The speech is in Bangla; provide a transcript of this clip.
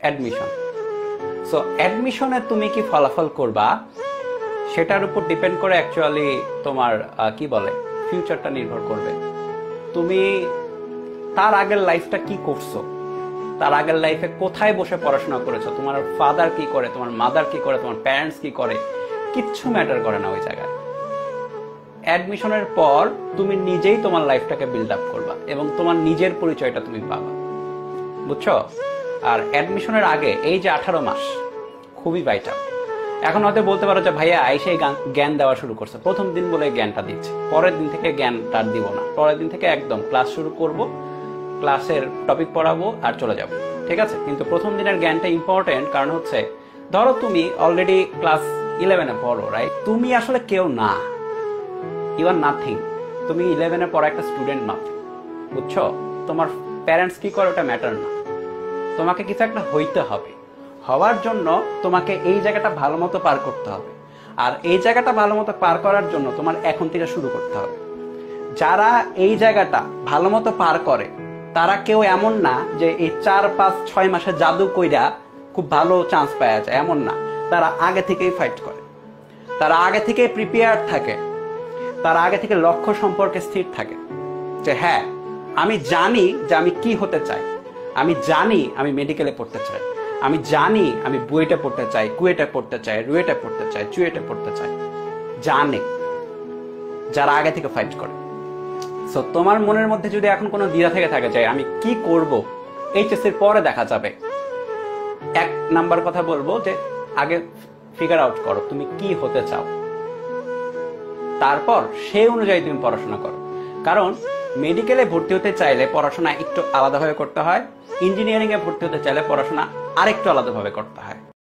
অ্যাডমিশন। সো অ্যাডমিশনে তুমি কি ফলাফল করবা সেটার উপর ডিপেন্ড করে অ্যাকচুয়ালি তোমার কি বলে ফিউচারটা নির্ভর করবে। তুমি তার আগের লাইফটা কি করছো, তার আগের লাইফে কোথায় বসে পড়াশোনা করেছো, তোমার ফাদার কি করে, তোমার মাদার কি করে, তোমার প্যারেন্টস কি করে, কিচ্ছু ম্যাটার করে না ওই জায়গায়। অ্যাডমিশনের পর তুমি নিজেই তোমার লাইফটাকে বিল্ড আপ করবা এবং তোমার নিজের পরিচয়টা তুমি পাবা, বুঝছো? আর অ্যাডমিশনের আগে এই যে 18 মাস খুবই ভাইটাল। এখন হয়তো বলতে পারো যে ভাইয়া আইসে জ্ঞান দেওয়া শুরু করছে, প্রথম দিন বলে জ্ঞানটা দিচ্ছে, পরের দিন থেকে জ্ঞানটা দিব না, পরের দিন থেকে একদম ক্লাস শুরু করব, ক্লাসের টপিক পড়াবো আর চলে যাব, ঠিক আছে? কিন্তু প্রথম দিনের জ্ঞানটা ইম্পর্টেন্ট, কারণ হচ্ছে ধরো তুমি অলরেডি ক্লাস 11-এ পড়ো, রাইট? তুমি আসলে কেউ না, ইউ আর নাথিং। তুমি 11-এ পড়া একটা স্টুডেন্ট মাত্র, বুঝছো? তোমার প্যারেন্টস কি করে ওটা ম্যাটার না, তোমাকে কিছু একটা হইতে হবে। হওয়ার জন্য তোমাকে এই জায়গাটা ভালো মতো পার করতে হবে, আর এই জায়গাটা ভালো মতো পার করার জন্য তোমার এখন থেকে শুরু করতে হবে। যারা এই জায়গাটা ভালো মতো পার করে তারা কেউ এমন না যে এই 4-5-6 মাসে জাদু কইরা খুব ভালো চান্স পাওয়া যায়, এমন না। তারা আগে থেকেই ফাইট করে, তারা আগে থেকে প্রিপেয়ার থাকে, তারা আগে থেকে লক্ষ্য সম্পর্কে স্থির থাকে যে হ্যাঁ আমি জানি যে আমি কি হতে চাই, আমি জানি আমি মেডিকেলে পড়তে চাই, আমি জানি আমি বুয়েটে পড়তে চাই, কুয়েটে পড়তে চাই, রুয়েটে পড়তে চাই, চুয়েটে পড়তে চাই, জানে যারা আগে থেকে ফাইট করে। সো তোমার মনের মধ্যে যদি এখন কোনো দ্বিধা থেকে থাকে যে আমি কি করব, এইচএসসির পরে দেখা যাবে, 1 নাম্বার কথা বলবো যে আগে ফিগার আউট করো তুমি কি হতে চাও, তারপর সেই অনুযায়ী তুমি পড়াশোনা করো। কারণ মেডিকেলে ভর্তি হতে চাইলে পড়াশোনা একটু আলাদাভাবে করতে হয়, ইঞ্জিনিয়ারিং এ ভর্তি হতে চাইলে পড়াশোনা আরেকটু আলাদাভাবে করতে হয়।